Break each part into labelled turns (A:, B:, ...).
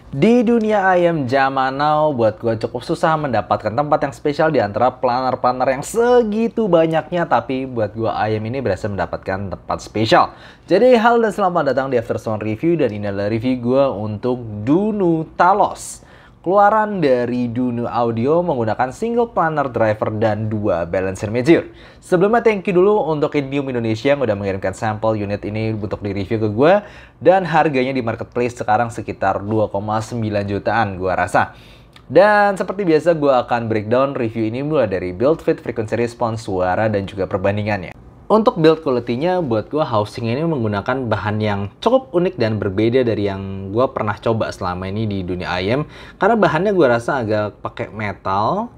A: Di dunia ayam zaman now, buat gue cukup susah mendapatkan tempat yang spesial di antara planner-planner yang segitu banyaknya. Tapi buat gue ayam ini berhasil mendapatkan tempat spesial. Jadi halo dan selamat datang di Aftersound Review. Dan ini adalah review gue untuk Dunu Talos. Keluaran dari Dunu Audio menggunakan single planner driver dan 2 balancer major. Sebelumnya thank you dulu untuk Indium Indonesia yang udah mengirimkan sampel unit ini untuk di-review ke gue. Dan harganya di marketplace sekarang sekitar 2,9 jutaan gue rasa. Dan seperti biasa gue akan breakdown review ini mulai dari build fit, frequency response, suara, dan juga perbandingannya. Untuk build quality-nya, buat gue housing ini menggunakan bahan yang cukup unik dan berbeda dari yang gue pernah coba selama ini di dunia ayam. Karena bahannya gue rasa agak pakai metal,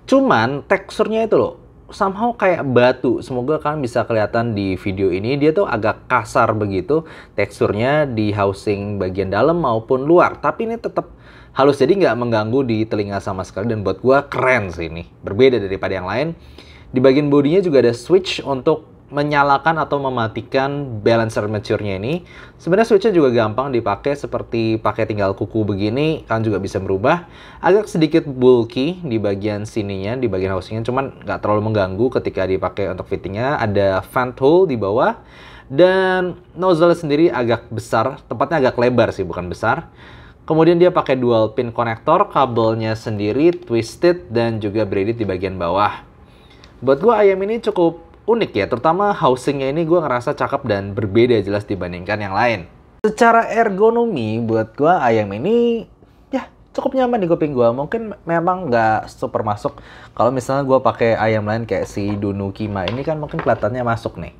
A: cuman teksturnya itu loh, somehow kayak batu. Semoga kalian bisa kelihatan di video ini, dia tuh agak kasar begitu teksturnya di housing bagian dalam maupun luar. Tapi ini tetap halus, jadi nggak mengganggu di telinga sama sekali. Dan buat gue keren sih ini, berbeda daripada yang lain. Di bagian bodinya juga ada switch untuk menyalakan atau mematikan balancer mature-nya ini. Sebenarnya switch-nya juga gampang dipakai, seperti pakai tinggal kuku begini, kalian juga bisa merubah. Agak sedikit bulky di bagian sininya, di bagian housing-nya, cuman nggak terlalu mengganggu ketika dipakai untuk fittingnya. Ada vent hole di bawah, dan nozzle sendiri agak besar, tempatnya agak lebar sih, bukan besar. Kemudian dia pakai dual pin konektor, kabelnya sendiri twisted dan juga braided di bagian bawah. Buat gue ayam ini cukup unik ya, terutama housingnya ini gue ngerasa cakep dan berbeda jelas dibandingkan yang lain. Secara ergonomi, buat gue ayam ini ya cukup nyaman di kuping gue. Mungkin memang nggak super masuk. Kalau misalnya gue pakai ayam lain kayak si Dunu Kima ini kan mungkin kelihatannya masuk nih.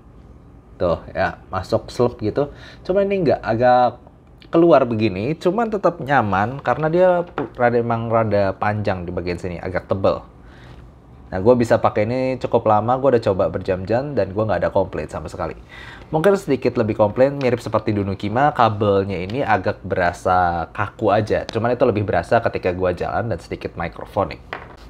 A: Tuh ya, masuk slop gitu. Cuma ini nggak, agak keluar begini. Cuman tetap nyaman karena dia emang rada panjang di bagian sini, agak tebel. Nah, gue bisa pakai ini cukup lama, gue udah coba berjam-jam dan gue nggak ada komplain sama sekali. Mungkin sedikit lebih komplain, mirip seperti Dunu Kima, kabelnya ini agak berasa kaku aja. Cuman itu lebih berasa ketika gue jalan dan sedikit microphonic.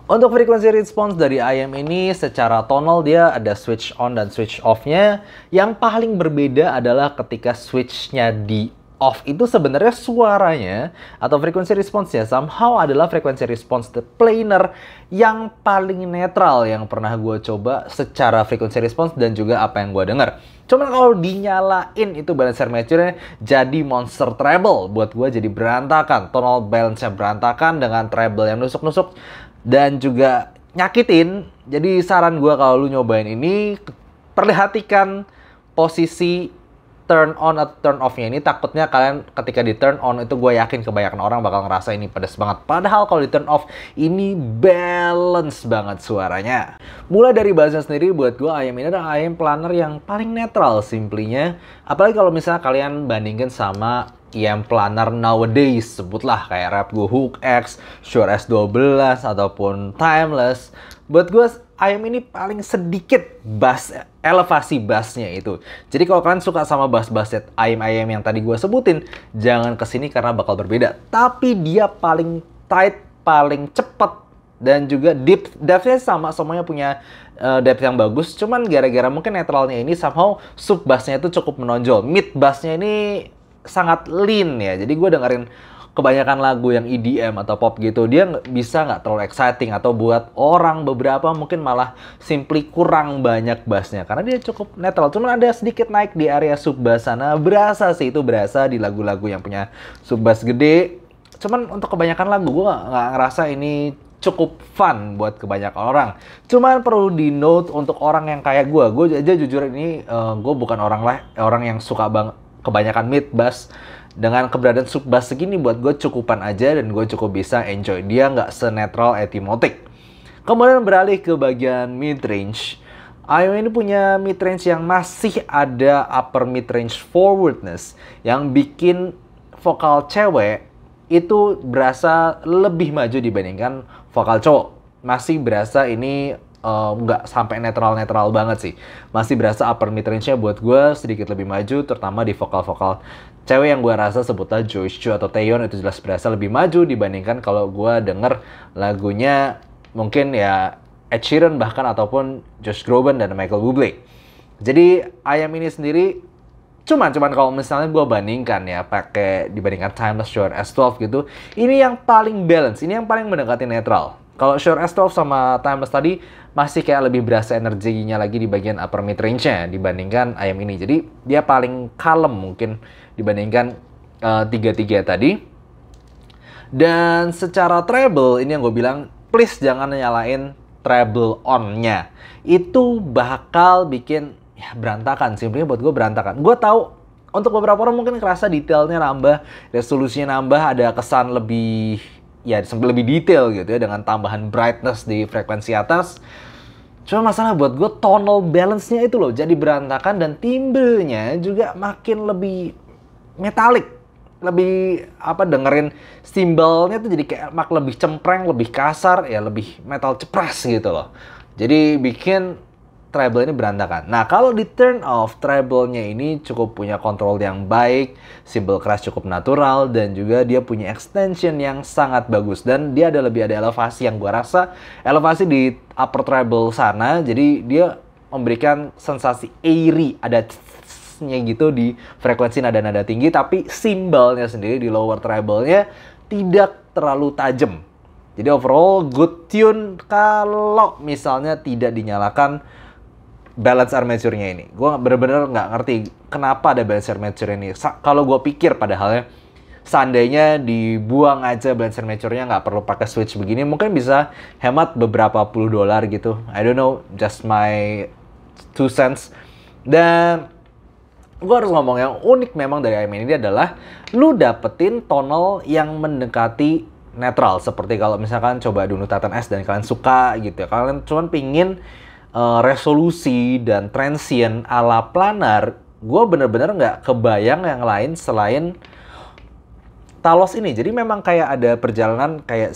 A: Untuk frequency response dari ayam ini, secara tonal dia ada switch on dan switch off-nya. Yang paling berbeda adalah ketika switch-nya di off itu sebenarnya suaranya atau frekuensi response-nya somehow adalah frekuensi response the planar yang paling netral yang pernah gue coba secara frekuensi response dan juga apa yang gue dengar. Cuman kalau dinyalain itu balancer mature-nya jadi monster treble. Buat gue jadi berantakan, tonal balance-nya berantakan dengan treble yang nusuk-nusuk dan juga nyakitin. Jadi saran gue kalau lu nyobain ini, perhatikan posisi turn on atau turn off-nya ini. Takutnya kalian ketika di turn on itu gue yakin kebanyakan orang bakal ngerasa ini pedas banget. Padahal kalau di turn off ini balance banget suaranya. Mulai dari bahasa sendiri, buat gue ayam ini adalah ayam planner yang paling netral simplinya. Apalagi kalau misalnya kalian bandingkan sama IM planner nowadays, sebutlah kayak Rapgo Hook X, Shure S12 ataupun Timeless. Buat gue ayam ini paling sedikit bass, elevasi bassnya itu. Jadi kalau kalian suka sama bass-bass ayam-ayam yang tadi gue sebutin, jangan kesini karena bakal berbeda. Tapi dia paling tight, paling cepet, dan juga depth-nya sama, semuanya punya depth yang bagus. Cuman gara-gara mungkin netralnya ini somehow sub bassnya itu cukup menonjol. Mid bassnya ini sangat lean ya. Jadi gue dengerin kebanyakan lagu yang EDM atau pop gitu, dia bisa nggak terlalu exciting, atau buat orang beberapa mungkin malah simply kurang banyak bassnya karena dia cukup netral. Cuman ada sedikit naik di area sub bass sana, berasa sih, itu berasa di lagu-lagu yang punya sub bass gede. Cuman untuk kebanyakan lagu gue nggak ngerasa ini cukup fun buat kebanyakan orang. Cuman perlu di note untuk orang yang kayak gue aja jujur ini gue bukan orang yang suka banget kebanyakan mid bass. Dengan keberadaan sub bass segini buat gue cukupan aja dan gue cukup bisa enjoy. Dia nggak senetral Etymotic. Kemudian beralih ke bagian mid range. ayam ini punya mid range yang masih ada upper mid range forwardness yang bikin vokal cewek itu berasa lebih maju dibandingkan vokal cowok. Masih berasa ini nggak sampai netral-netral banget sih. Masih berasa upper mid range-nya buat gue sedikit lebih maju, terutama di vokal-vokal cewek yang gue rasa sebutlah Joyce Ju atau Taeyeon itu jelas berasa lebih maju dibandingkan kalau gue denger lagunya mungkin ya Ed Sheeran bahkan ataupun Josh Groban dan Michael Bublé. Jadi ayam ini sendiri Cuman kalau misalnya gue bandingkan ya, dibandingkan Timeless Shure S12 gitu, ini yang paling balance, ini yang paling mendekati netral. Kalau Shure S12 sama Timeless tadi masih kayak lebih berasa energinya lagi di bagian upper mid range-nya dibandingkan IM ini. Jadi dia paling kalem mungkin dibandingkan tiga-tiga tadi. Dan secara treble, ini yang gue bilang, please jangan nyalain treble on-nya. Itu bakal bikin ya berantakan, simpelnya buat gue berantakan. Gue tahu untuk beberapa orang mungkin kerasa detailnya nambah, resolusinya nambah, ada kesan lebih ya lebih detail gitu ya dengan tambahan brightness di frekuensi atas. Cuma masalah buat gue tonal balance-nya itu loh jadi berantakan dan timbelnya juga makin lebih metalik. Lebih dengerin simbalnya tuh jadi kayak lebih cempreng, lebih kasar, ya lebih metal cepras gitu loh. Jadi bikin treble ini berantakan. Nah, kalau di turn off, treble-nya ini cukup punya kontrol yang baik, cymbal crash cukup natural, dan juga dia punya extension yang sangat bagus. Dan dia lebih ada elevasi yang gua rasa, elevasi di upper treble sana, jadi dia memberikan sensasi airy, ada nya gitu di frekuensi nada-nada tinggi, tapi cymbal-nya sendiri di lower treble-nya tidak terlalu tajam. Jadi overall good tune kalau misalnya tidak dinyalakan balance armature-nya ini. Gue bener-bener nggak ngerti kenapa ada balance armature ini. Kalau gue pikir padahalnya, seandainya dibuang aja balance armature-nya, nggak perlu pakai switch begini, mungkin bisa hemat beberapa puluh dolar gitu. I don't know, just my 2 cents. Dan gue harus ngomong yang unik memang dari IM ini adalah lu dapetin tonal yang mendekati netral. Seperti kalau misalkan coba Dunu Titan S dan kalian suka gitu ya, kalian cuman pingin resolusi dan transient ala planar, gue bener-bener nggak kebayang yang lain selain Talos ini. Jadi memang kayak ada perjalanan kayak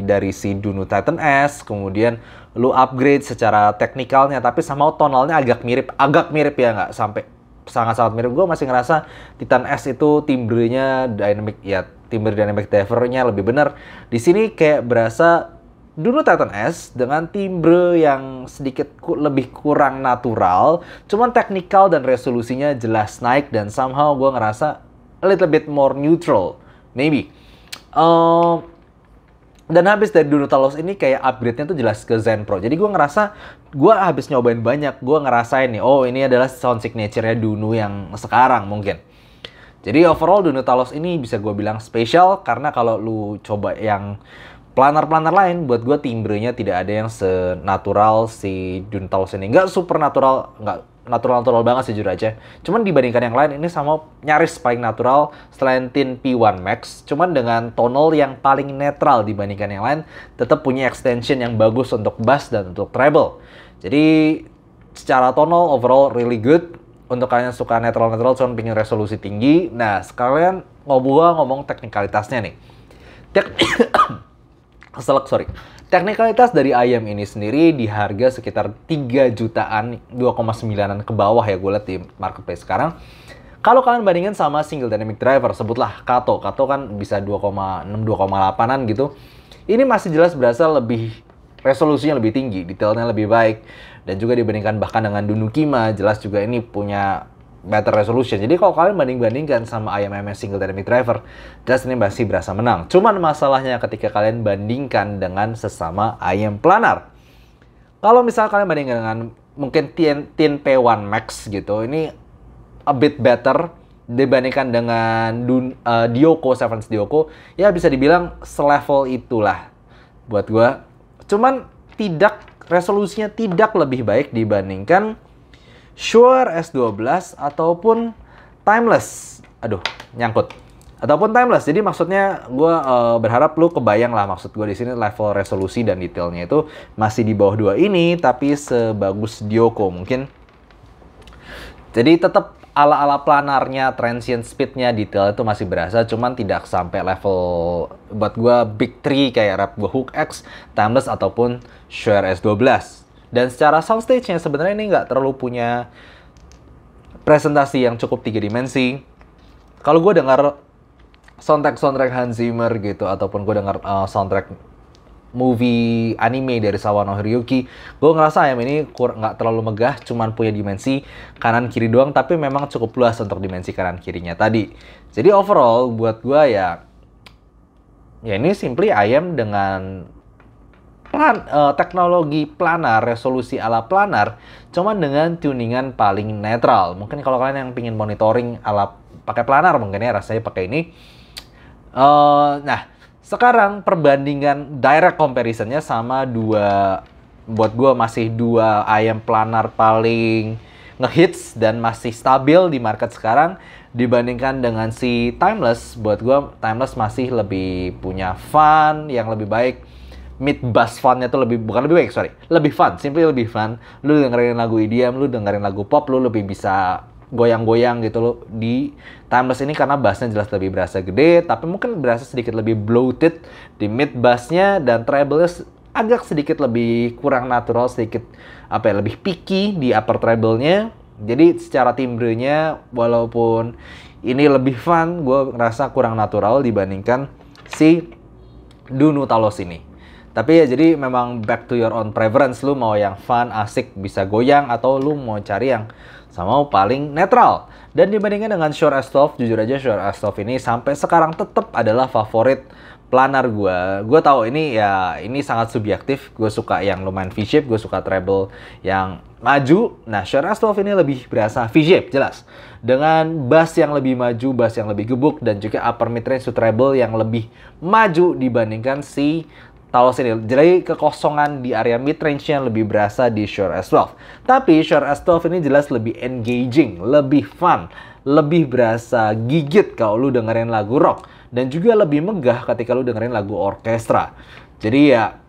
A: dari si Dunu Titan S, kemudian lu upgrade secara teknikalnya, tapi sama tonalnya agak mirip ya, nggak sampai sangat-sangat mirip. Gue masih ngerasa Titan S itu timbrenya timbre dynamic driver-nya lebih benar. Di sini kayak berasa Dunu Titan S dengan timbre yang sedikit lebih kurang natural, cuman teknikal dan resolusinya jelas naik dan somehow gue ngerasa a little bit more neutral, maybe. Dan habis dari Dunu Talos ini kayak upgrade-nya tuh jelas ke Zen Pro. Jadi gue ngerasa, gue habis nyobain banyak, gue ngerasain nih, oh ini adalah sound signature-nya Dunu yang sekarang mungkin. Jadi overall Dunu Talos ini bisa gue bilang spesial, karena kalau lu coba yang planar-planar lain, buat gue timbrenya tidak ada yang senatural si Dunu Talos ini. Nggak super natural, nggak natural banget sih jujur aja. Cuman dibandingkan yang lain, ini sama nyaris paling natural selain Tin P1 Max. Cuman dengan tonal yang paling netral dibandingkan yang lain, tetap punya extension yang bagus untuk bass dan untuk treble. Jadi secara tonal overall really good. Untuk kalian yang suka netral-netral, cuman pengen resolusi tinggi. Nah, sekalian ngomong teknikalitasnya nih. Teknikalitas dari IM ini sendiri di harga sekitar 3 jutaan, 2,9an ke bawah ya gue lihat di marketplace sekarang. Kalau kalian bandingin sama single dynamic driver, sebutlah Kato kan bisa 2,6, 2,8an gitu. Ini masih jelas berasa lebih resolusinya lebih tinggi, detailnya lebih baik. Dan juga dibandingkan bahkan dengan Dunu Kima, jelas juga ini punya better resolution. Jadi kalau kalian banding-bandingkan sama IM-MS single dynamic driver, jelas ini masih berasa menang. Cuman masalahnya ketika kalian bandingkan dengan sesama IM planar. Kalau misalnya kalian bandingkan dengan mungkin Tin P1 Max gitu, ini a bit better dibandingkan dengan Dioko, Sevens Dioko, ya bisa dibilang selevel itulah buat gua. Cuman resolusinya tidak lebih baik dibandingkan Shure S12 ataupun Timeless. Aduh, nyangkut. Ataupun Timeless. Jadi maksudnya gue berharap lu kebayang lah maksud gue di sini level resolusi dan detailnya itu masih di bawah dua ini, tapi sebagus Dioko mungkin. Jadi tetap ala-ala planarnya, transient speednya, detail itu masih berasa, cuman tidak sampai level buat gue big 3 kayak Rapgo Hook X, Timeless ataupun Shure S12. Dan secara soundstage-nya sebenarnya ini nggak terlalu punya presentasi yang cukup 3 dimensi. Kalau gue dengar soundtrack Hans Zimmer gitu, ataupun gue dengar soundtrack movie anime dari Sawano Hiroyuki, gue ngerasa ayam ini nggak terlalu megah, cuman punya dimensi kanan kiri doang, tapi memang cukup luas untuk dimensi kanan kirinya tadi. Jadi overall buat gue ya ini simply ayam dengan teknologi planar, resolusi ala planar, cuman dengan tuningan paling netral. Mungkin kalau kalian yang pingin monitoring ala pakai planar, mungkin ya rasanya pakai ini. Nah, sekarang perbandingan direct comparisonnya sama buat gue masih dua ayam planar paling ngehits dan masih stabil di market sekarang dibandingkan dengan si Timeless. Buat gue Timeless masih lebih punya fun yang lebih baik. Mid bass funnya tuh lebih fun, simply lebih fun. Lu dengerin lagu EDM, lu dengerin lagu pop, lu lebih bisa goyang-goyang gitu loh di Timeless ini karena bassnya jelas lebih berasa gede, tapi mungkin berasa sedikit lebih bloated di mid bassnya, dan treble-nya agak sedikit lebih kurang natural, sedikit lebih picky di upper treble-nya. Jadi secara timbrenya walaupun ini lebih fun, gue ngerasa kurang natural dibandingkan si Dunu Talos ini. Tapi ya jadi memang back to your own preference, lu mau yang fun, asik, bisa goyang, atau lu mau cari yang sama paling netral. Dan dibandingkan dengan Shure S12, jujur aja Shure S12 ini sampai sekarang tetap adalah favorit planar gue. Gue tahu ini sangat subjektif. Gue suka yang lumayan V-shape, gue suka treble yang maju. Nah, Shure S12 ini lebih berasa V-shape, jelas. Dengan bass yang lebih maju, bass yang lebih gebuk, dan juga upper mid-range to treble yang lebih maju dibandingkan si Talos ini. Jadi kekosongan di area mid-range-nya lebih berasa di Shure S12. Tapi Shure S12 ini jelas lebih engaging, lebih fun, lebih berasa gigit kalau lu dengerin lagu rock. Dan juga lebih megah ketika lu dengerin lagu orkestra. Jadi ya,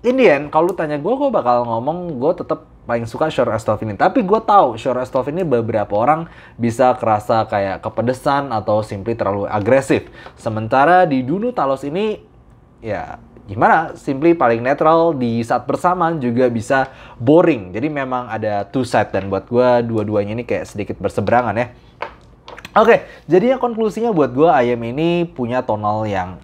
A: in the end, kalau lu tanya gue bakal ngomong gue tetap paling suka Shure S12 ini. Tapi gue tahu Shure S12 ini beberapa orang bisa kerasa kayak kepedesan atau simply terlalu agresif. Sementara di Dunu Talos ini, ya gimana, simply paling netral, di saat bersamaan juga bisa boring. Jadi memang ada two side, dan buat gue dua-duanya ini kayak sedikit berseberangan ya. Oke, jadi yang konklusinya buat gue ayam ini punya tonal yang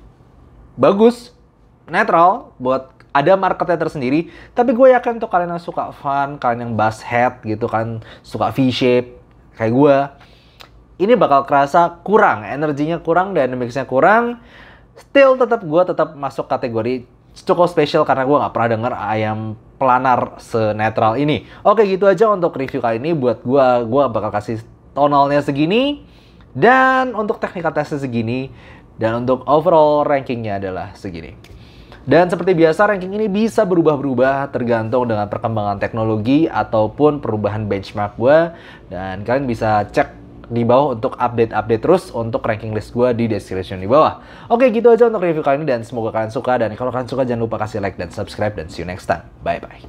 A: bagus, netral, buat ada marketnya tersendiri. Tapi gue yakin untuk kalian yang suka fun, kalian yang bass head gitu kan, suka V-shape kayak gue, ini bakal kerasa kurang, energinya kurang, dynamicsnya kurang. Still gue tetap masuk kategori cukup spesial karena gue nggak pernah denger ayam planar senetral ini. Oke, gitu aja untuk review kali ini. Buat gue bakal kasih tonalnya segini, dan untuk technical testnya segini, dan untuk overall rankingnya adalah segini. Dan seperti biasa, ranking ini bisa berubah-berubah tergantung dengan perkembangan teknologi ataupun perubahan benchmark gue. Dan kalian bisa cek di bawah untuk update-update terus untuk ranking list gue di description di bawah. Oke, gitu aja untuk review kali ini, dan semoga kalian suka. Dan kalau kalian suka, jangan lupa kasih like dan subscribe, dan see you next time. Bye-bye.